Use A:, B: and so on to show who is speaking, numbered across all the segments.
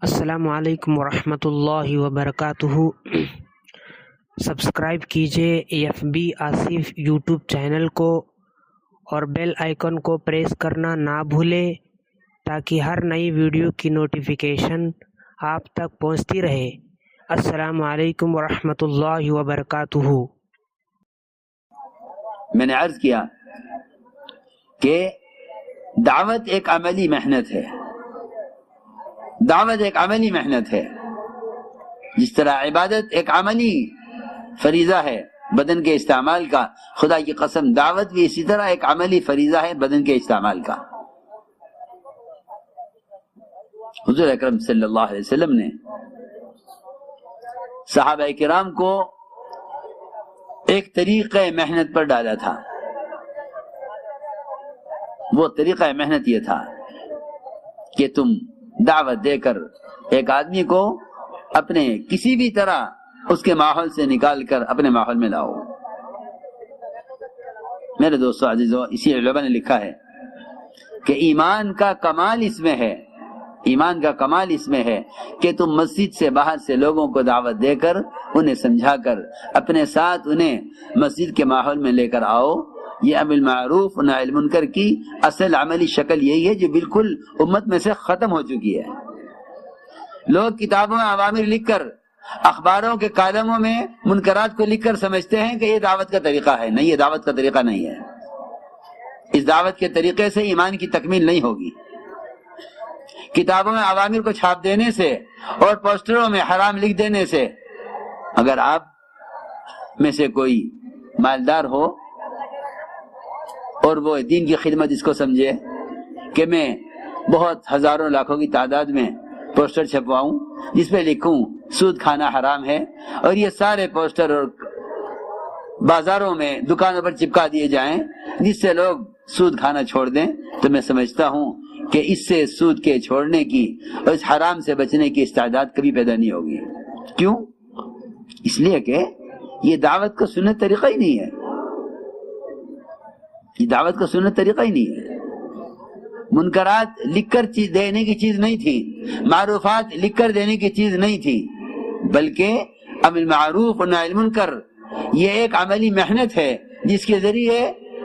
A: السلام علیکم ورحمۃ اللہ وبرکاتہ۔ سبسکرائب کیجیے FB آصف یوٹیوب چینل کو اور بیل آئیکن کو پریس کرنا نہ بھولیں تاکہ ہر نئی ویڈیو کی نوٹیفیکیشن آپ تک پہنچتی رہے۔ السلام علیکم ورحمۃ اللہ وبرکاتہ۔
B: میں نے عرض کیا کہ دعوت ایک عملی محنت ہے، دعوت ایک عملی محنت ہے۔ جس طرح عبادت ایک عملی فریضہ ہے بدن کے استعمال کا، خدا کی قسم دعوت بھی اسی طرح ایک عملی فریضہ ہے بدن کے استعمال کا۔ حضور اکرم صلی اللہ علیہ وسلم نے صحابہ کرام کو ایک طریقہ محنت پر ڈالا تھا۔ وہ طریقہ محنت یہ تھا کہ تم دعوت دے کر ایک آدمی کو اپنے کسی بھی طرح اس کے ماحول سے نکال کر اپنے ماحول میں لاؤ۔ میرے دوستو عزیزو، اسی علماء نے لکھا ہے کہ ایمان کا کمال اس میں ہے، ایمان کا کمال اس میں ہے کہ تم مسجد سے باہر سے لوگوں کو دعوت دے کر انہیں سمجھا کر اپنے ساتھ انہیں مسجد کے ماحول میں لے کر آؤ۔ یہ امر بالمعروف نہی عن المنکر کی اصل عملی شکل یہی ہے جو بالکل امت میں سے ختم ہو چکی ہے۔ لوگ کتابوں میں اوامر لکھ کر، اخباروں کے کالموں میں منکرات کو لکھ کر سمجھتے ہیں کہ یہ دعوت کا طریقہ ہے۔ نہیں، یہ دعوت کا طریقہ نہیں ہے۔ اس دعوت کے طریقے سے ایمان کی تکمیل نہیں ہوگی۔ کتابوں میں اوامر کو چھاپ دینے سے اور پوسٹروں میں حرام لکھ دینے سے، اگر آپ میں سے کوئی مالدار ہو اور وہ دین کی خدمت اس کو سمجھے کہ میں بہت ہزاروں لاکھوں کی تعداد میں پوسٹر چھپواؤں جس پہ لکھوں سود کھانا حرام ہے، اور یہ سارے پوسٹر اور بازاروں میں دکانوں پر چپکا دیے جائیں جس سے لوگ سود کھانا چھوڑ دیں، تو میں سمجھتا ہوں کہ اس سے سود کے چھوڑنے کی اور اس حرام سے بچنے کی استعداد کبھی پیدا نہیں ہوگی۔ کیوں؟ اس لیے کہ یہ دعوت کا سنت طریقہ ہی نہیں ہے، یہ دعوت کا سنت طریقہ ہی نہیں ہے۔ منکرات لکھ کر دینے کی چیز نہیں تھی، معروفات لکھ کر دینے کی چیز نہیں تھی، بلکہ امر معروف اور نہی عن المنکر یہ ایک عملی محنت ہے جس کے ذریعے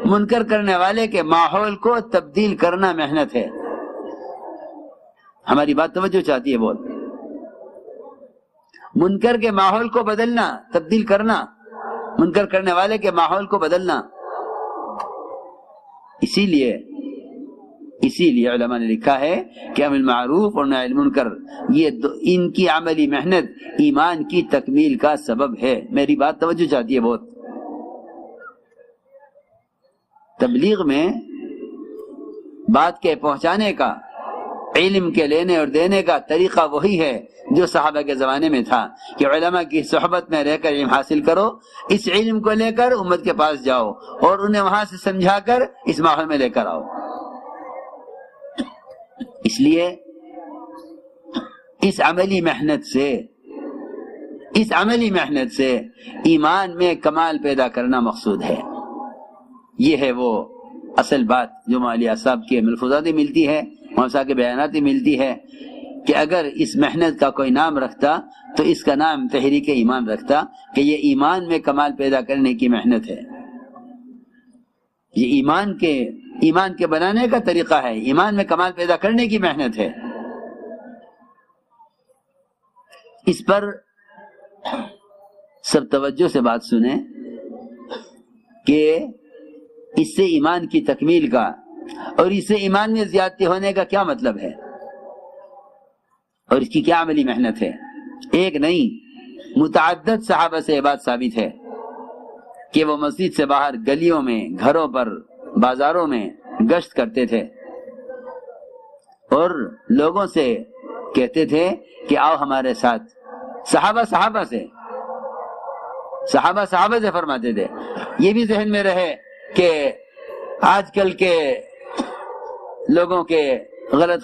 B: منکر کرنے والے کے ماحول کو تبدیل کرنا محنت ہے۔ ہماری بات توجہ چاہتی ہے بہت۔ منکر کے ماحول کو بدلنا، تبدیل کرنا، منکر کرنے والے کے ماحول کو بدلنا۔ اسی لیے علماء نے لکھا ہے کہ امر معروف اور نہی عن المنکر یہ ان کی عملی محنت ایمان کی تکمیل کا سبب ہے۔ میری بات توجہ چاہتی ہے بہت۔ تبلیغ میں بات کے پہنچانے کا، علم کے لینے اور دینے کا طریقہ وہی ہے جو صحابہ کے زمانے میں تھا کہ علماء کی صحبت میں رہ کر علم حاصل کرو، اس علم کو لے کر امت کے پاس جاؤ اور انہیں وہاں سے سمجھا کر اس ماحول میں لے کر آؤ۔ اس لیے اس عملی محنت سے ایمان میں کمال پیدا کرنا مقصود ہے۔ یہ ہے وہ اصل بات جو مولانا صاحب کے ملفوظات ملتی ہے، مولانا صاحب کے بیانات ملتی ہے کہ اگر اس محنت کا کوئی نام رکھتا تو اس کا نام تحریک ایمان رکھتا کہ یہ ایمان میں کمال پیدا کرنے کی محنت ہے۔ یہ ایمان کے بنانے کا طریقہ ہے، ایمان میں کمال پیدا کرنے کی محنت ہے۔ اس پر سب توجہ سے بات سنیں کہ اس سے ایمان کی تکمیل کا اور اس سے ایمان میں زیادتی ہونے کا کیا مطلب ہے اور اس کی کیا عملی محنت ہے۔ ایک نہیں، متعدد صحابہ سے یہ بات ثابت ہے کہ وہ مسجد سے باہر گلیوں میں، گھروں پر، بازاروں میں گشت کرتے تھے اور لوگوں سے کہتے تھے کہ آؤ ہمارے ساتھ۔ صحابہ سے فرماتے تھے۔ یہ بھی ذہن میں رہے کہ آج کل کے لوگوں کے غلط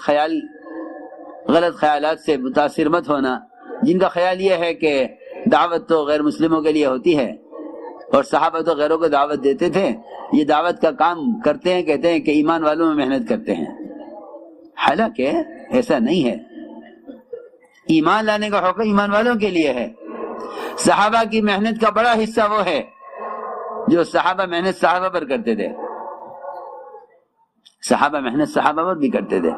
B: خیالات سے متاثر مت ہونا، جن کا خیال یہ ہے کہ دعوت تو غیر مسلموں کے لیے ہوتی ہے اور صحابہ تو غیروں کو دعوت دیتے تھے، یہ دعوت کا کام کرتے ہیں، کہتے ہیں کہ ایمان والوں میں محنت کرتے ہیں۔ حالانکہ ایسا نہیں ہے۔ ایمان لانے کا حکم ایمان والوں کے لیے ہے۔ صحابہ کی محنت کا بڑا حصہ وہ ہے جو صحابہ محنت صحابہ پر کرتے تھے، صحابہ محنت صحابہ پر بھی کرتے تھے۔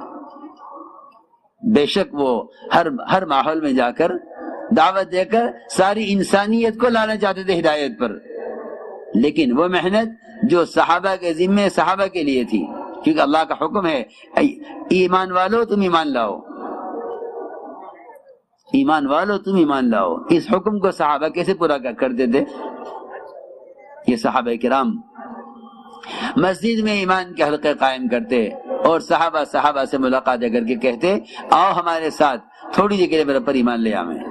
B: بے شک وہ ہر ماحول میں جا کر دعوت دے کر ساری انسانیت کو لانا چاہتے تھے ہدایت پر، لیکن وہ محنت جو صحابہ کے ذمے صحابہ کے لیے تھی، کیونکہ اللہ کا حکم ہے ایمان والو تم ایمان لاؤ، ایمان والو تم ایمان لاؤ۔ اس حکم کو صحابہ کیسے پورا کرتے تھے؟ یہ صحابہ کرام مسجد میں ایمان کے حلقے قائم کرتے اور صحابہ سے ملاقاتیں کر کے کہتے آؤ ہمارے ساتھ تھوڑی دیر کے لیے میرے پر ایمان لے آئیں۔